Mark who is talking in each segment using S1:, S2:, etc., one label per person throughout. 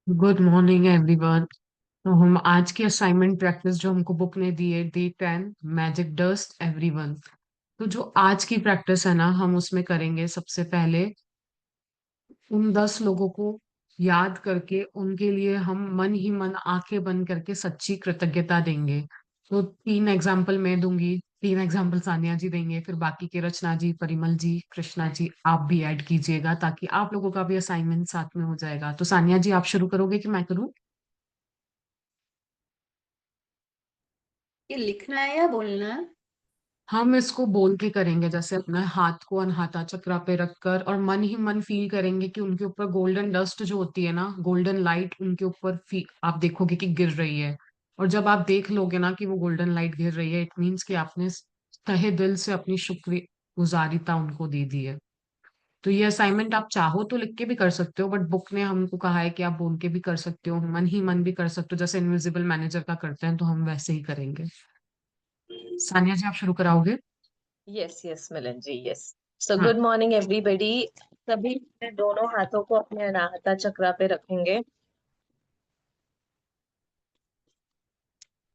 S1: Good morning everyone. तो हम आज की असाइनमेंट प्रैक्टिस जो हमको बुक ने दी है, डे 10 मैजिक डस्ट एवरीवन। तो जो आज की प्रैक्टिस है ना, हम उसमें करेंगे सबसे पहले उन 10 लोगों को याद करके उनके लिए हम मन ही मन आंखें बंद करके सच्ची कृतज्ञता देंगे। तो 3 एग्जाम्पल मैं दूंगी, 3 एग्जाम्पल सानिया जी देंगे, फिर बाकी के रचना जी, परिमल जी, कृष्णा जी आप भी ऐड कीजिएगा ताकि आप लोगों का भी असाइनमेंट साथ में हो जाएगा। तो सानिया जी आप शुरू करोगे कि मैं करूँ?
S2: ये लिखना है या बोलना है?
S1: हम इसको बोल के करेंगे, जैसे अपना हाथ को अनहाता चक्रा पे रखकर और मन ही मन फील करेंगे कि उनके ऊपर गोल्डन डस्ट जो होती है ना, गोल्डन लाइट उनके ऊपर आप देखोगे कि गिर रही है। और जब आप देख लोगे ना कि वो गोल्डन लाइट गिर रही है, इट मीन्स कि आपने तहे दिल से अपनी शुक्रगुजारिता उनको दे दी है। तो ये असाइनमेंट आप चाहो तो लिख के भी कर सकते हो, बट बुक ने हमको कहा है कि आप बोल के भी कर सकते हो, मन ही मन भी कर सकते हो, जैसे इनविजिबल मैनेजर का करते हैं, तो हम वैसे ही करेंगे। सानिया जी आप शुरू कराओगे?
S2: यस यस मिलन जी, यस। सो
S1: हाँ।
S2: Good morning everybody. सभी अपने दोनों हाथों को अपने अनाहता चक्रा पे रखेंगे।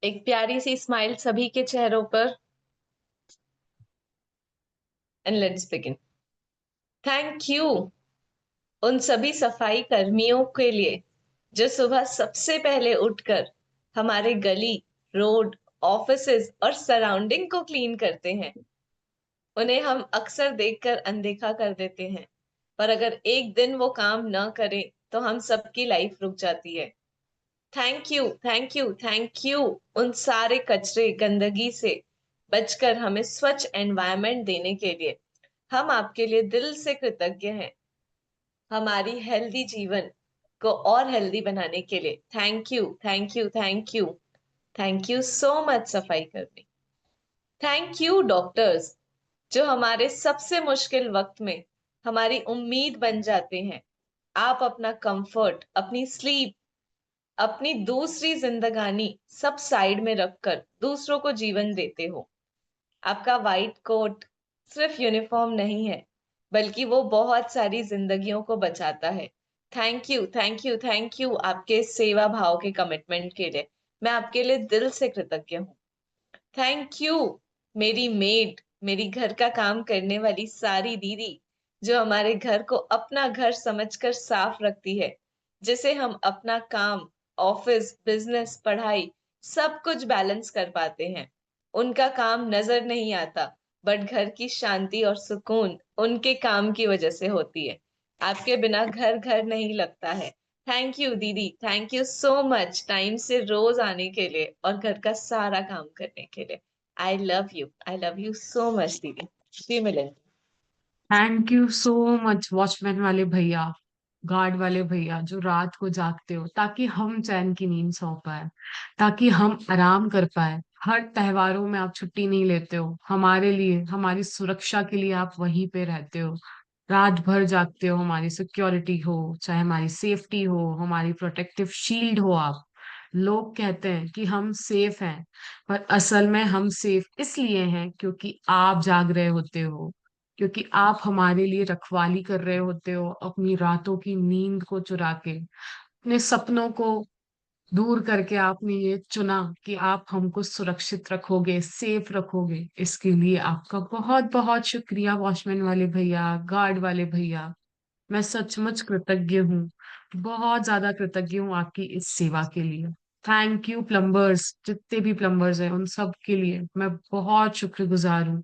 S2: एक प्यारी सी स्माइल सभी के चेहरों पर। And let's begin. Thank you उन सभी सफाई कर्मियों के लिए जो सुबह सबसे पहले उठकर हमारे गली, रोड, ऑफिसेज और सराउंडिंग को क्लीन करते हैं। उन्हें हम अक्सर देखकर अनदेखा कर देते हैं, पर अगर एक दिन वो काम न करें तो हम सबकी लाइफ रुक जाती है। Thank you, thank you, thank you उन सारे कचरे, गंदगी से बचकर हमें स्वच्छ एनवायरनमेंट देने के लिए। हम आपके लिए दिल से कृतज्ञ हैं। हमारी हेल्दी जीवन को और हेल्दी बनाने के लिए thank you, thank you, thank you, thank you so much सफाई कर्मी। थैंक यू डॉक्टर्स जो हमारे सबसे मुश्किल वक्त में हमारी उम्मीद बन जाते हैं। आप अपना कंफर्ट, अपनी स्लीप, अपनी दूसरी जिंदगानी सब साइड में रखकर दूसरों को जीवन देते हो। आपका वाइट कोट सिर्फ यूनिफॉर्म नहीं है, बल्कि वो बहुत सारी जिंदगियों को बचाता है। Thank you, thank you, thank you आपके सेवा भाव के कमिटमेंट के लिए। मैं आपके लिए दिल से कृतज्ञ हूँ। थैंक यू मेरी मेड, मेरी घर का काम करने वाली सारी दीदी जो हमारे घर को अपना घर समझकर साफ रखती है, जिसे हम अपना काम, ऑफिस, बिजनेस, पढ़ाई सब कुछ बैलेंस कर पाते हैं। उनका काम नजर नहीं आता, बट घर की शांति और सुकून उनके काम की वजह से होती है। आपके बिना घर घर नहीं लगता है। थैंक यू दीदी, thank you so much time से रोज आने के लिए और घर का सारा काम करने के लिए। I love you so much दीदी। जी Milan.
S1: Thank you so much watchman वाले भैया, गार्ड वाले भैया जो रात को जागते हो ताकि हम चैन की नींद सो पाए, ताकि हम आराम कर पाए। हर त्योहारों में आप छुट्टी नहीं लेते हो, हमारे लिए, हमारी सुरक्षा के लिए आप वहीं पे रहते हो। रात भर जागते हो, हमारी सिक्योरिटी हो, चाहे हमारी सेफ्टी हो, हमारी प्रोटेक्टिव शील्ड हो आप। लोग कहते हैं कि हम सेफ हैं, पर असल में हम सेफ इसलिए हैं क्योंकि आप जाग रहे होते हो, क्योंकि आप हमारे लिए रखवाली कर रहे होते हो अपनी रातों की नींद को चुरा के। अपने सपनों को दूर करके आपने ये चुना कि आप हमको सुरक्षित रखोगे, सेफ रखोगे। इसके लिए आपका बहुत बहुत शुक्रिया वॉचमैन वाले भैया, गार्ड वाले भैया। मैं सचमुच कृतज्ञ हूँ, बहुत ज्यादा कृतज्ञ हूँ आपकी इस सेवा के लिए। थैंक यू प्लम्बर्स, जितने भी प्लम्बर्स हैं उन सब के लिए मैं बहुत शुक्रगुजार हूँ,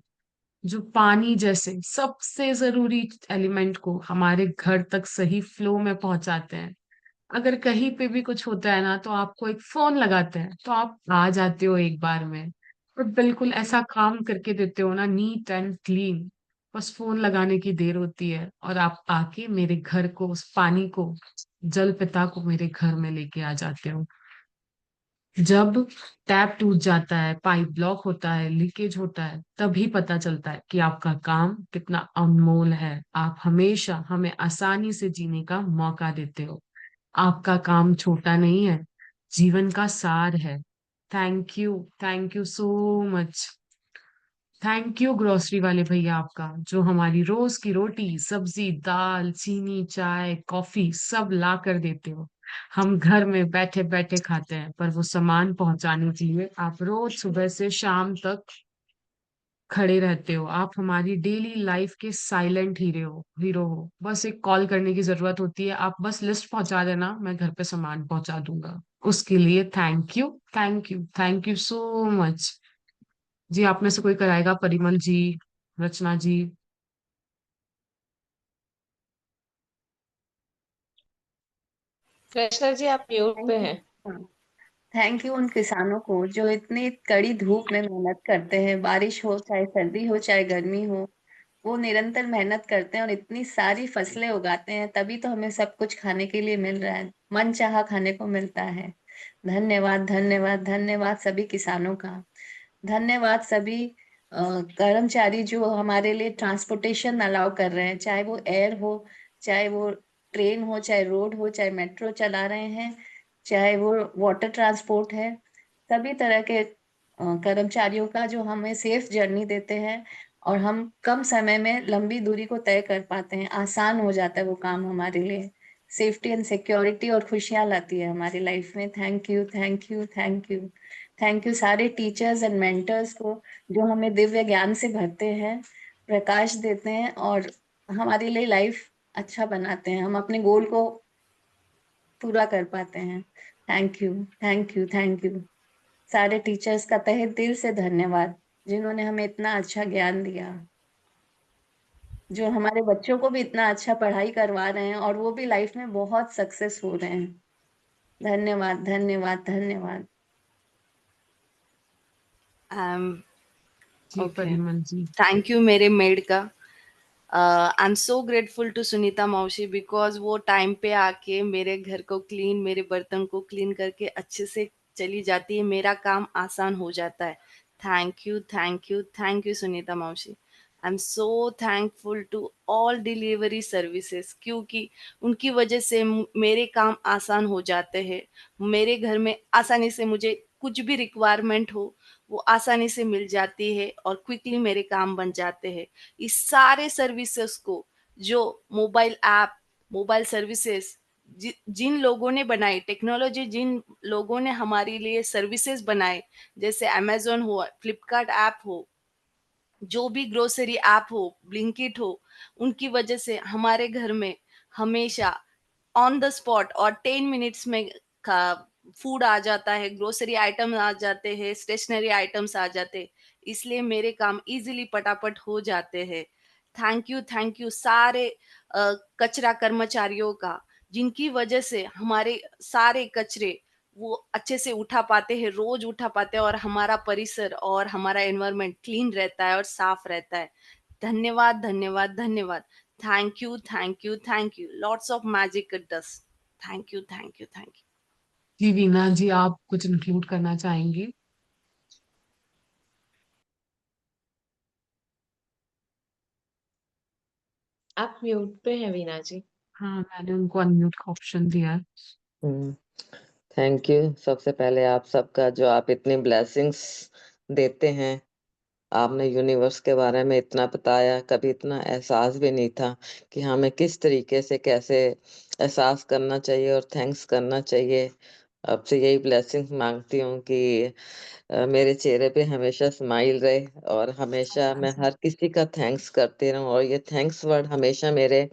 S1: जो पानी जैसे सबसे जरूरी एलिमेंट को हमारे घर तक सही फ्लो में पहुंचाते हैं। अगर कहीं पे भी कुछ होता है ना, तो आपको एक फोन लगाते हैं तो आप आ जाते हो एक बार में, और बिल्कुल ऐसा काम करके देते हो ना, नीट एंड क्लीन। बस फोन लगाने की देर होती है और आप आके मेरे घर को, उस पानी को, जल पिता को मेरे घर में लेके आ जाते हो। जब टैप टूट जाता है, पाइप ब्लॉक होता है, लीकेज होता है, तभी पता चलता है कि आपका काम कितना अनमोल है। आप हमेशा हमें आसानी से जीने का मौका देते हो। आपका काम छोटा नहीं है, जीवन का सार है। Thank you so much. Thank you grocery वाले भैया आपका, जो हमारी रोज की रोटी, सब्जी, दाल, चीनी, चाय, कॉफी सब ला कर देते हो। हम घर में बैठे बैठे खाते हैं, पर वो सामान पहुंचाने के लिए आप रोज सुबह से शाम तक खड़े रहते हो। आप हमारी डेली लाइफ के साइलेंट हीरो हो। बस एक कॉल करने की जरूरत होती है, आप बस लिस्ट पहुंचा देना, मैं घर पे सामान पहुंचा दूंगा। उसके लिए thank you, thank you, thank you so much. जी, आप में से कोई कराएगा? परिमल जी, रचना जी।
S2: कृष्णा जी, आप म्यूट
S3: थैंक
S2: पे
S3: यू।
S2: हैं।
S3: हाँ, थैंक यू उन किसानों को जो इतनी कड़ी धूप में मेहनत करते हैं, बारिश हो चाहे सर्दी हो चाहे गर्मी हो, वो निरंतर मेहनत करते हैं और इतनी सारी फसलें उगाते हैं, तभी तो हमें सब कुछ खाने के लिए मिल रहा है, मन चाहा खाने को मिलता है। धन्यवाद, धन्यवाद, धन्यवाद सभी किसानों का। धन्यवाद सभी कर्मचारी जो हमारे लिए ट्रांसपोर्टेशन अलाउ कर रहे हैं, चाहे वो एयर हो, चाहे वो ट्रेन हो, चाहे रोड हो, चाहे मेट्रो चला रहे हैं, चाहे वो वाटर ट्रांसपोर्ट है। सभी तरह के कर्मचारियों का जो हमें सेफ जर्नी देते हैं और हम कम समय में लंबी दूरी को तय कर पाते हैं, आसान हो जाता है वो काम हमारे लिए। सेफ्टी एंड सिक्योरिटी और खुशियां लाती है हमारी लाइफ में। Thank you, thank you, thank you. Thank you सारे टीचर्स एंड मेंटर्स को जो हमें दिव्य ज्ञान से भरते हैं, प्रकाश देते हैं और हमारे लिए लाइफ अच्छा बनाते हैं, हम अपने गोल को पूरा कर पाते हैं। Thank you, thank you, thank you. सारे टीचर्स का तहे दिल से धन्यवाद, जिन्होंने हमें इतना अच्छा ज्ञान दिया, जो हमारे बच्चों को भी इतना अच्छा पढ़ाई करवा रहे हैं और वो भी लाइफ में बहुत सक्सेस हो रहे हैं। धन्यवाद, धन्यवाद, धन्यवाद।
S1: जी
S4: okay,
S1: Parimal ji.
S4: Thank you मेरे मेड का। I am so grateful to Sunita मौशी बिकॉज वो टाइम पे आके मेरे घर को क्लीन, मेरे बर्तन को क्लीन करके अच्छे से चली जाती है, मेरा काम आसान हो जाता है। Thank you, thank you, thank you Sunita मौशी। I am so thankful to all delivery services, क्योंकि उनकी वजह से मेरे काम आसान हो जाते हैं। मेरे घर में आसानी से मुझे कुछ भी रिक्वायरमेंट हो वो आसानी से मिल जाती है और क्विकली मेरे काम बन जाते हैं। इस सारे सर्विसेज को जो मोबाइल ऐप, मोबाइल सर्विसेज जिन लोगों ने बनाई, टेक्नोलॉजी जिन लोगों ने हमारे लिए सर्विसेज बनाए, जैसे अमेजोन हो, फ्लिपकार्ट ऐप हो, जो भी ग्रोसरी ऐप हो, ब्लिंकिट हो, उनकी वजह से हमारे घर में हमेशा ऑन द स्पॉट और 10 मिनट्स में फूड आ जाता है, ग्रोसरी आइटम आ जाते हैं, स्टेशनरी आइटम्स आ जाते हैं। इसलिए मेरे काम इजीली पटापट हो जाते हैं। थैंक यू सारे कचरा कर्मचारियों का, जिनकी वजह से हमारे सारे कचरे वो अच्छे से उठा पाते हैं, रोज उठा पाते हैं और हमारा परिसर और हमारा एनवायरनमेंट क्लीन रहता है और साफ रहता है। धन्यवाद, धन्यवाद, धन्यवाद। Thank you, thank you, thank you. Lots of magic it does. Thank you, thank you, thank you.
S1: जी वीना जी, आप कुछ इंक्लूड करना चाहेंगी?
S2: आप म्यूट पे हैं वीना जी।
S1: हाँ, मैंने उनको अनम्यूट का ऑप्शन दिया है।
S5: हम्म, थैंक यू। सबसे पहले आप सबका जो आप इतनी ब्लेसिंग्स देते हैं, आपने यूनिवर्स के बारे में इतना बताया, कभी इतना एहसास भी नहीं था कि हमें किस तरीके से कैसे एहसास करना चाहिए और थैंक्स करना चाहिए। आपसे यही ब्लेसिंग्स मांगती हूँ कि मेरे चेहरे पे हमेशा स्माइल रहे और हमेशा मैं हर किसी का थैंक्स करती रहूं और ये थैंक्स वर्ड हमेशा मेरे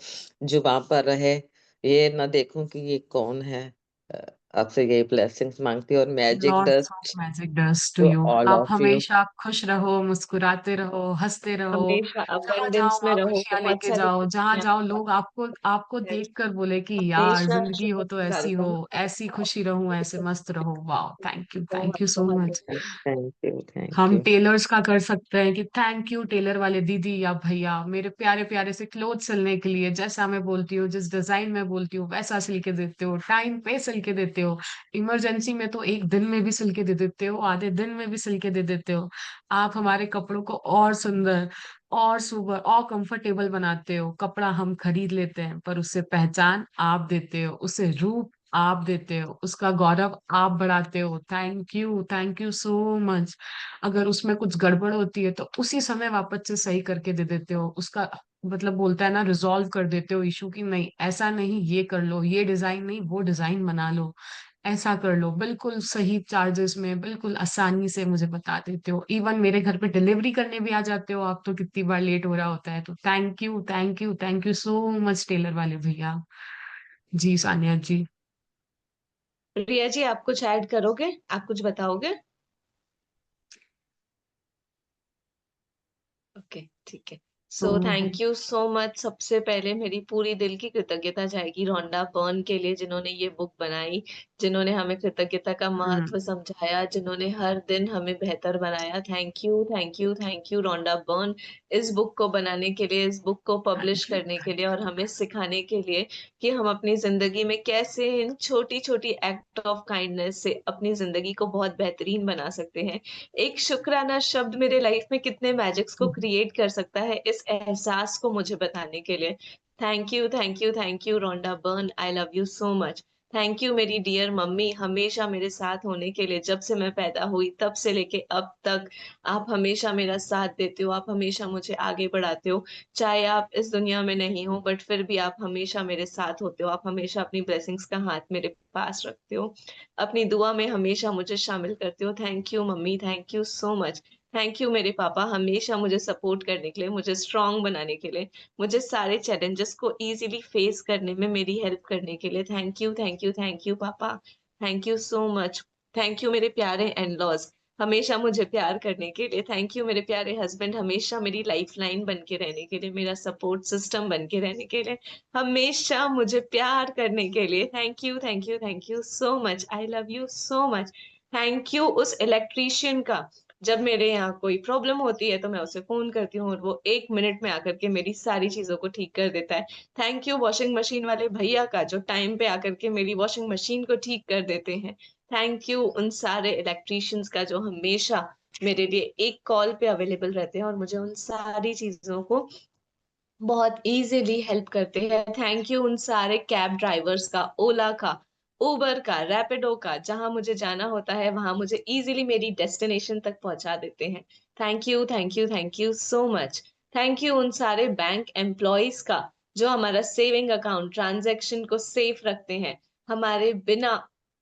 S5: जुबान पर रहे, ये ना देखूं कि ये कौन है। अ, आपसे यही ब्लेसिंग्स मांगती हूँ और magic
S1: lots of
S5: dust
S1: magic dust to
S5: to
S1: you.
S5: All
S1: आप
S5: ऑफ यू।
S1: हमेशा खुश रहो, मुस्कुराते रहो, हंसते रहो।
S2: हमेशा
S1: जहां जाओ
S2: अबंडेंस में
S1: वहां
S2: रहो,
S1: खुशियां
S2: बहुत
S1: लेके
S2: सारी
S1: जाओ, जहां
S2: खुशियां
S1: जाओ लोग आपको आपको
S2: हैं।
S1: देख कर बोले कि यार
S2: हमेशा
S1: जिंदगी हो
S2: शुभ
S1: तो ऐसी हो,
S2: वेलकम।
S1: ऐसी खुशी रहूं, ऐसे मस्त रहो। वाह, थैंक
S2: बहुत
S1: यू सो
S2: बहुत
S1: मच।
S5: थैंक यू, थैंक
S1: हम
S5: यू।
S1: टेलर्स का कर सकते हैं कि थैंक यू टेलर वाले दीदी या भैया, मेरे प्यारे प्यारे से क्लोथ सिलने के लिए। जैसा मैं बोलती हूँ, जिस डिजाइन में बोलती हूँ वैसा सिल के देते हो, टाइम पे सिल के देते हो। इमरजेंसी में तो एक दिन में भी सिल के दे देते हो, आधे दिन में भी सिल के दे देते हो। आप हमारे कपड़ों को और सुंदर और सुबर और कंफर्टेबल बनाते हो। कपड़ा हम खरीद लेते हैं, पर उससे पहचान आप देते हो, उसे रूप आप देते हो, उसका गौरव आप बढ़ाते हो। Thank you so much. अगर उसमें कुछ गड़बड़ होती है तो उसी समय वापस से सही करके दे देते हो, उसका मतलब बोलता है ना, रिजॉल्व कर देते हो इशू की, नहीं ऐसा नहीं, ये कर लो, ये डिजाइन नहीं वो डिजाइन बना लो, ऐसा कर लो, बिल्कुल सही चार्जेस में बिल्कुल आसानी से मुझे बता देते हो। इवन मेरे घर पे डिलीवरी करने भी आ जाते हो आप, तो कितनी बार लेट हो रहा होता है। तो thank you, thank you, thank you so much tailor वाले भैया। जी सानिया जी।
S2: रिया जी, आप कुछ ऐड करोगे? आप कुछ बताओगे? ओके, ठीक है।
S1: तो
S2: so thank you so much. सबसे पहले मेरी पूरी दिल की कृतज्ञता जाएगी रोंडा बर्न के लिए, जिन्होंने ये बुक बनाई, जिन्होंने हमें कृतज्ञता का
S1: हम्म,
S2: महत्व समझाया, जिन्होंने हर दिन हमें बेहतर बनाया। Thank you, thank you, thank you Rhonda Byrne, इस बुक को बनाने के लिए, इस बुक को पब्लिश
S1: थैंक यू।
S2: करने के लिए, और हमें सिखाने के लिए कि हम अपनी जिंदगी में कैसे इन छोटी छोटी एक्ट ऑफ काइंडनेस से अपनी जिंदगी को बहुत बेहतरीन बना सकते हैं। एक शुक्राना शब्द मेरे लाइफ में कितने मैजिक्स को क्रिएट कर सकता है, इस एहसास को मुझे बताने के लिए। Thank you, thank you, thank you Rhonda Byrne, I love you so much. Thank you मेरी डियर मम्मी, हमेशा मेरे साथ होने के लिए, जब से मैं पैदा हुई तब से लेके अब तक। आप हमेशा मेरा साथ देते हो, आप हमेशा मुझे आगे बढ़ाते हो। चाहे आप इस दुनिया में नहीं हो, बट फिर भी आप हमेशा मेरे साथ होते हो। आप हमेशा अपनी ब्लेसिंग्स का हाथ मेरे पास रखते हो, अपनी दुआ में हमेशा मुझे शामिल करते हो। Thank you mummy, thank you so much. Thank you मेरे पापा, हमेशा मुझे सपोर्ट करने के लिए, मुझे स्ट्रांग बनाने के लिए, मुझे सारे चैलेंजेस को इजीली फेस करने में मेरी हेल्प करने के लिए। Thank you, thank you, thank you पापा, thank you so much. Thank you मेरे प्यारे इन लॉज, हमेशा मुझे प्यार करने के लिए। थैंक यू मेरे प्यारे हस्बैंड, हमेशा मेरी लाइफ लाइन बन के रहने के लिए, मेरा सपोर्ट सिस्टम बन के रहने के लिए, हमेशा मुझे प्यार करने के लिए। Thank you, thank you, thank you so much, I love you so much. Thank you उस इलेक्ट्रीशियन का, जब मेरे यहाँ कोई प्रॉब्लम होती है तो मैं उसे फोन करती हूँ और वो 1 मिनट में आकर के मेरी सारी चीजों को ठीक कर देता है। थैंक यू वॉशिंग मशीन वाले भैया का, जो टाइम पे आकर के मेरी वॉशिंग मशीन को ठीक कर देते हैं। थैंक यू उन सारे इलेक्ट्रीशियंस का, जो हमेशा मेरे लिए एक कॉल पे अवेलेबल रहते हैं और मुझे उन सारी चीजों को बहुत इजीली हेल्प करते हैं। थैंक यू उन सारे कैब ड्राइवर्स का, ओला का, उबर का, रैपिडो का, जहां मुझे जाना होता है वहां मुझे इजीली मेरी डेस्टिनेशन तक पहुंचा देते हैं। Thank you, thank you, thank you so much. Thank you उन सारे बैंक एम्प्लॉयज का, जो हमारा सेविंग अकाउंट ट्रांजैक्शन को सेफ रखते हैं, हमारे बिना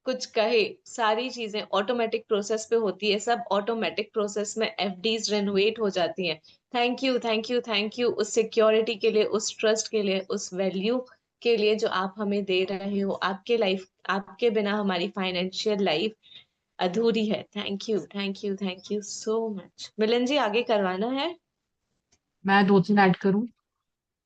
S2: कुछ कहे सारी चीजें ऑटोमेटिक प्रोसेस पे होती है, सब ऑटोमेटिक प्रोसेस में एफडीज रेनोवेट हो जाती हैं। Thank you, thank you, thank you उस सिक्योरिटी के लिए, उस ट्रस्ट के लिए, उस वैल्यू के लिए जो आप हमें दे रहे हो। आपके लाइफ, आपके बिना हमारी फाइनेंशियल लाइफ अधूरी है। Thank you, thank you, thank you so much. Milan ji, आगे करवाना है?
S1: मैं 2 3 ऐड करूं?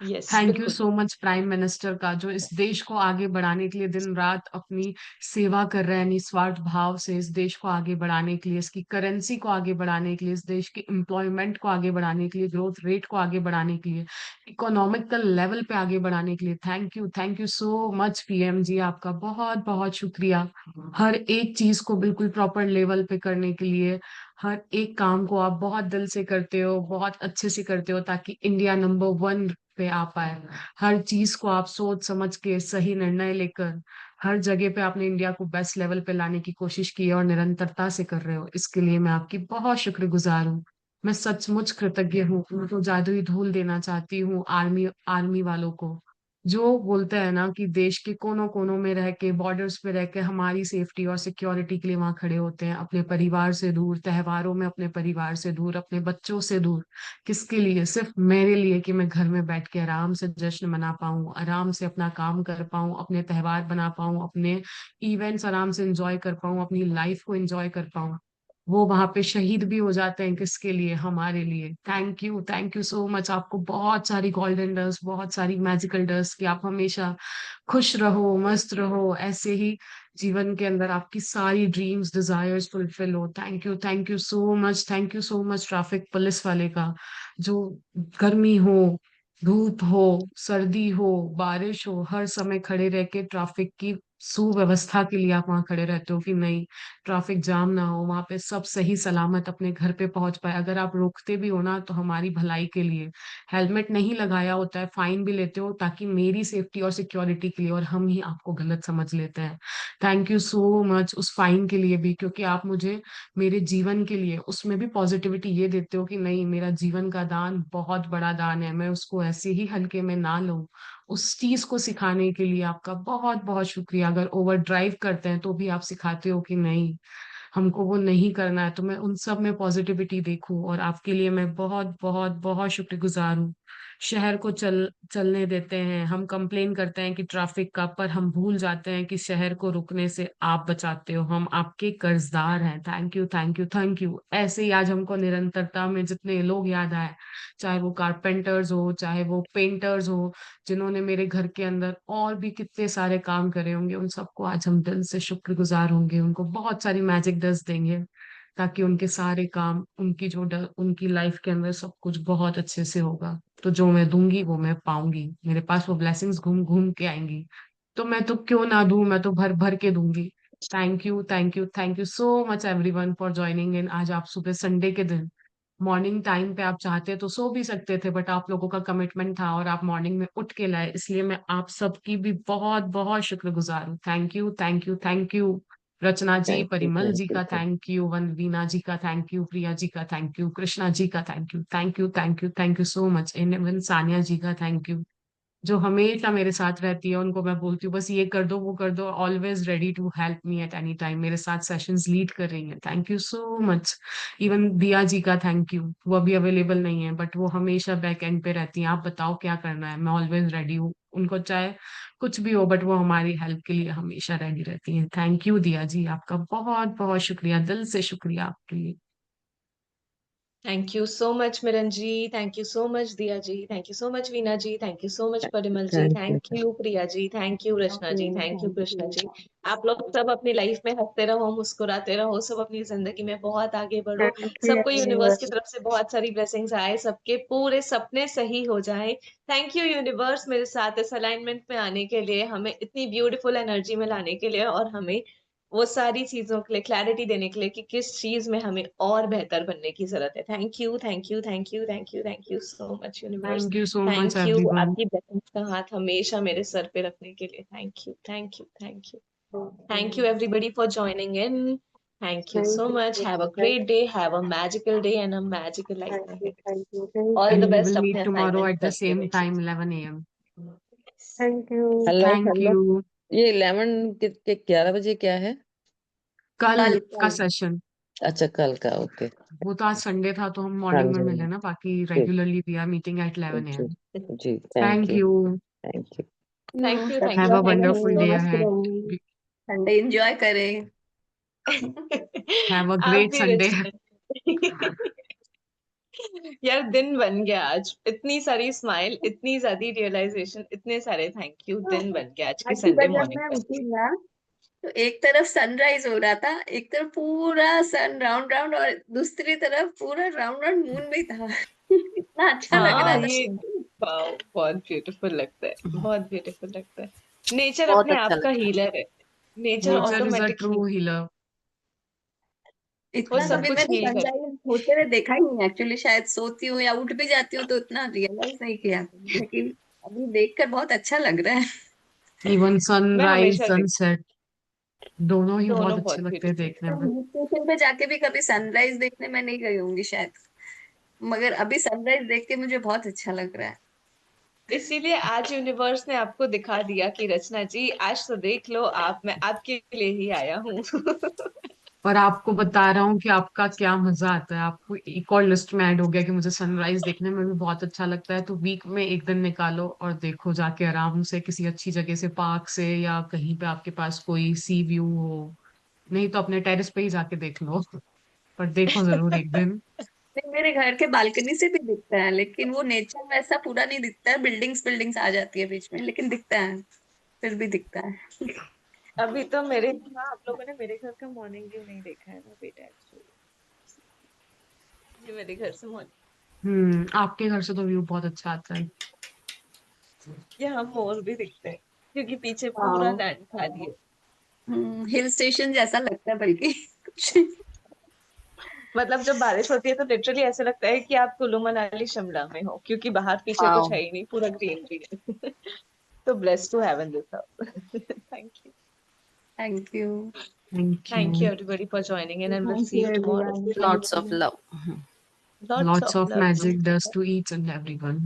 S2: यस,
S1: थैंक यू
S2: बिल्कुल।
S1: सो मच प्राइम मिनिस्टर का, जो इस देश को आगे बढ़ाने के लिए दिन रात अपनी सेवा कर रहे हैं निस्वार्थ भाव से, इस देश को आगे बढ़ाने के लिए, इसकी करेंसी को आगे बढ़ाने के लिए, इस देश के एम्प्लॉयमेंट को आगे बढ़ाने के लिए, ग्रोथ रेट को आगे बढ़ाने के लिए, इकोनॉमिकल लेवल पे आगे बढ़ाने के लिए। Thank you so much PM ji, आपका बहुत बहुत शुक्रिया। हर एक चीज को बिल्कुल प्रॉपर लेवल पे करने के लिए, हर एक काम को आप बहुत दिल से करते हो, बहुत अच्छे से करते हो, ताकि इंडिया नंबर 1 पे आ पाए। हर चीज को आप सोच समझ के सही निर्णय लेकर हर जगह पे आपने इंडिया को बेस्ट लेवल पे लाने की कोशिश की है और निरंतरता से कर रहे हो। इसके लिए मैं आपकी बहुत शुक्रगुजार हूँ। मैं सचमुच कृतज्ञ हूँ। मैं तो जादुई धूल देना चाहती हूँ आर्मी आर्मी वालों को, जो बोलते हैं ना कि देश के कोनों कोनों में रह के, बॉर्डर्स पे रह के हमारी सेफ्टी और सिक्योरिटी के लिए वहां खड़े होते हैं, अपने परिवार से दूर, त्योहारों में अपने परिवार से दूर, अपने बच्चों से दूर। किसके लिए? सिर्फ मेरे लिए, कि मैं घर में बैठ के आराम से जश्न मना पाऊं, आराम से अपना काम कर पाऊं, अपने त्योहार बना पाऊं, अपने इवेंट्स आराम से एंजॉय कर पाऊं, अपनी लाइफ को एंजॉय कर पाऊं। वो वहां पे शहीद भी हो जाते हैं, किसके लिए? हमारे लिए। Thank you so much. आपको बहुत सारी गोल्डन डस्ट, बहुत सारी मैजिकल डस्ट, कि आप हमेशा खुश रहो, मस्त रहो, ऐसे ही जीवन के अंदर आपकी सारी ड्रीम्स डिजायर्स फुलफिल हो। Thank you so much. Thank you so much traffic police वाले का, जो गर्मी हो, धूप हो, सर्दी हो, बारिश हो, हर समय खड़े रह के ट्रैफिक की सुव्यवस्था के लिए आप वहां खड़े रहते हो कि नहीं, ट्रैफिक जाम ना हो, वहां पे सब सही सलामत अपने घर पे पहुंच पाए। अगर आप रोकते भी हो ना तो हमारी भलाई के लिए। हेलमेट नहीं लगाया होता है, फाइन भी लेते हो ताकि मेरी सेफ्टी और सिक्योरिटी के लिए, और हम ही आपको गलत समझ लेते हैं। थैंक यू सो मच उस फाइन के लिए भी, क्योंकि आप मुझे मेरे जीवन के लिए उसमें भी पॉजिटिविटी ये देते हो कि नहीं, मेरा जीवन का दान बहुत बड़ा दान है, मैं उसको ऐसे ही हल्के में ना लूं। उस चीज को सिखाने के लिए आपका बहुत बहुत शुक्रिया। अगर ओवर ड्राइव करते हैं तो भी आप सिखाते हो कि नहीं, हमको वो नहीं करना है, तो मैं उन सब में पॉजिटिविटी देखूं, और आपके लिए मैं बहुत बहुत बहुत शुक्रगुजार हूँ। शहर को चलने देते हैं, हम कंप्लेन करते हैं कि ट्रैफिक का, पर हम भूल जाते हैं कि शहर को रुकने से आप बचाते हो। हम आपके कर्जदार हैं। Thank you thank you thank you. ऐसे ही आज हमको निरंतरता में जितने लोग याद आए, चाहे वो कारपेंटर्स हो, चाहे वो पेंटर्स हो, जिन्होंने मेरे घर के अंदर और भी कितने सारे काम करे होंगे, उन सबको आज हम दिल से शुक्रगुजार होंगे। उनको बहुत सारी मैजिक डस्ट देंगे ताकि उनके सारे काम, उनकी लाइफ के अंदर सब कुछ बहुत अच्छे से होगा। तो जो मैं दूंगी वो मैं पाऊंगी, मेरे पास वो ब्लेसिंग्स घूम घूम के आएंगी। तो मैं तो क्यों ना दूं, मैं तो भर भर के दूंगी। Thank you thank you thank you so much everyone for joining इन। आज आप सुबह संडे के दिन मॉर्निंग टाइम पे आप चाहते तो सो भी सकते थे, बट आप लोगों का कमिटमेंट था और आप मॉर्निंग में उठ के लाए, इसलिए मैं आप सबकी भी बहुत बहुत शुक्रगुजार हूँ। Thank you thank you thank you. Rachna ji,
S5: thank you,
S1: Parimal ji
S5: thank you,
S1: का थैंक यू, वनवीना जी का थैंक यू, प्रिया जी का थैंक यू, कृष्णा जी का thank you thank you thank you thank you so much, even Sania ji का थैंक यू, जो हमेशा मेरे साथ रहती है। उनको मैं बोलती हूँ बस ये कर दो वो कर दो, always ready to help me at any time, मेरे साथ सेशंस लीड कर रही हैं। Thank you so much. Even Diya ji का थैंक यू, वो अभी अवेलेबल नहीं है बट वो हमेशा बैक एंड पे रहती हैं, आप बताओ क्या करना है, मैं ऑलवेज रेडी हूँ। उनको चाहे कुछ भी हो बट वो हमारी हेल्प के लिए हमेशा रेडी रहती हैं। थैंक यू दिया जी, आपका बहुत बहुत शुक्रिया, दिल से शुक्रिया आपके लिए।
S2: Thank you so much Miran ji, thank you so much Diya ji, thank you so much Veena ji, thank you so much Parimal ji,
S5: thank you.
S2: Thank you Priya ji, thank you Rachna ji, thank you Krishna ji. आप लोग सब अपनी लाइफ में हंसते रहो, मुस्कुराते रहो, सब अपनी जिंदगी में बहुत आगे बढ़ो। सबको यूनिवर्स की तरफ से बहुत सारी ब्लेसिंग्स आए, सबके पूरे सपने सही हो जाए। थैंक यू यूनिवर्स मेरे साथ इस अलाइनमेंट में आने के लिए, हमें इतनी ब्यूटीफुल एनर्जी में लाने के लिए, और हमें वो सारी चीजों के लिए क्लैरिटी देने के लिए कि किस चीज में हमें और बेहतर बनने की जरूरत है। Thank you thank you thank you thank you thank you so much universe.
S1: Thank you so much
S2: thank you
S1: everyone.
S2: आपकी ब्लेसिंग्स का हाथ हमेशा मेरे सर पे रखने के लिए। Thank you thank you thank you thank you everybody for joining in. Thank you so much, have a great day, have a magical day and a magical life ahead. All the
S1: and we
S2: best
S1: will meet
S2: अपने
S1: tomorrow
S2: assignment
S1: at the
S2: करते
S1: same
S2: हुए।
S1: Time 11 AM।
S5: Hello
S1: thank
S5: hello.
S1: You.
S5: ये 11 के 11 बजे क्या है?
S1: कल
S3: कल
S1: का
S3: कल
S1: सेशन,
S5: अच्छा, कल का, ओके।
S1: वो तो आज संडे था तो हम
S5: हाँ
S1: मॉर्निंग में
S5: जी,
S1: मिले ना, बाकी
S5: ठीक।
S1: Regularly we are meeting at 11
S5: जी।
S1: AM।
S5: जी, thank
S1: thank
S5: you,
S1: you.
S5: Thank you.
S2: Thank you thank
S1: have
S2: you
S1: a
S2: thank you
S1: wonderful
S2: so
S1: day
S2: much.
S1: Ahead.
S3: Sunday enjoy करें।
S1: हैव अ
S2: आप
S1: ग्रेट
S2: भी
S1: संडे।
S2: रचना। यार दिन बन गया आज, इतनी सारी स्माइल, इतनी ज्यादा रियलाइजेशन, इतने सारे थैंक यू, दिन बन गया आज की
S3: आज
S2: संडे
S3: सुबह जब
S2: मॉर्निंग
S3: मैं
S2: का।
S3: उठी ना, तो एक तरफ सनराइज हो रहा था, एक तरफ पूरा सन राउंड राउंड, और दूसरी तरफ पूरा राउंड राउंड मून भी था। इतना अच्छा लग रहा
S2: हाँ
S3: था।
S2: ये वाओ, बहुत ब्यूटीफुल लगता है, बहुत ब्यूटीफुल लगता है। नेचर
S4: बहुत
S2: अपने
S4: अच्छा
S2: आप का
S4: लगता है।
S2: हीलर है, nature
S1: nature is a
S2: automatic
S1: true
S2: he,
S1: healer.
S2: वो
S3: इतना
S2: सब
S3: कभी
S2: कुछ
S3: मैंने
S2: हील कर।
S3: सनराइज होते हुए देखा ही नहीं एक्चुअली, शायद सोती हूँ या उठ भी जाती हूँ तो इतना रियलाइज नहीं किया, लेकिन अभी देखकर बहुत अच्छा लग रहा है।
S1: इवन
S2: मैं
S1: सनराइज
S2: हमेशा देख,
S1: सनसेट दोनों ही बहुत
S2: दोनों
S1: अच्छे
S2: बहुत
S1: लगते हैं
S2: ब्यूटीफुल।
S1: देखने
S3: मैं
S1: में।
S3: हिल स्टेशन पे जाके भी कभी सनराइज देखने में नहीं गई होंगी शायद, मगर अभी सनराइज देख के मुझे बहुत अच्छा लग रहा है।
S2: इसीलिए आज यूनिवर्स ने आपको दिखा दिया कि रचना जी आज तो देख लो आप, मैं आपके लिए ही आया हूँ।
S1: और आपको बता रहा हूँ कि आपका क्या मजा आता है, आपको एक और लिस्ट में ऐड हो गया कि मुझे सनराइज देखने में भी बहुत अच्छा लगता है, तो वीक में एक दिन निकालो और देखो जाके आराम से किसी अच्छी जगह से, पार्क से या कहीं पे आपके पास कोई सी व्यू हो, नहीं तो अपने टेरेस पे ही जाके देख लो, पर देखो जरूर एक दिन।
S3: नहीं, मेरे घर के बालकनी से भी दिखता है, लेकिन वो नेचर वैसा पूरा नहीं दिखता है, बिल्डिंग्स बिल्डिंग्स आ जाती है बीच में, लेकिन दिखता है, फिर भी दिखता है।
S2: अभी तो मेरे, हाँ आप लोगों ने मेरे घर का मॉर्निंग व्यू नहीं देखा है ना बेटा, एक्चुअली ये मेरे घर से मॉर्निंग,
S1: आपके घर से तो व्यू बहुत अच्छा आता है।
S2: यहाँ मोर भी दिखते हैं क्योंकि पीछे पूरा
S3: हाँ,
S2: लैंड खाली है।
S3: हिल स्टेशन जैसा लगता है बल्कि
S2: मतलब जब बारिश होती है तो लिटरली ऐसे लगता है कि आप कुल्लू मनाली शिमला में हो, क्योंकि बाहर पीछे कुछ
S4: वाओ
S2: है ही नहीं, पूरा ग्रीनरी है। तो blessed to have in this house. Thank you.
S3: Thank you.
S1: Thank
S2: Thank you
S1: you.
S2: everybody for joining in, and we'll
S1: Thank
S2: see
S1: you,
S2: you tomorrow.
S1: everyone. Thank
S4: lots of
S1: you.
S4: Love
S2: Lots
S1: Lots
S2: of
S1: of
S2: love.
S1: magic does to each and everyone.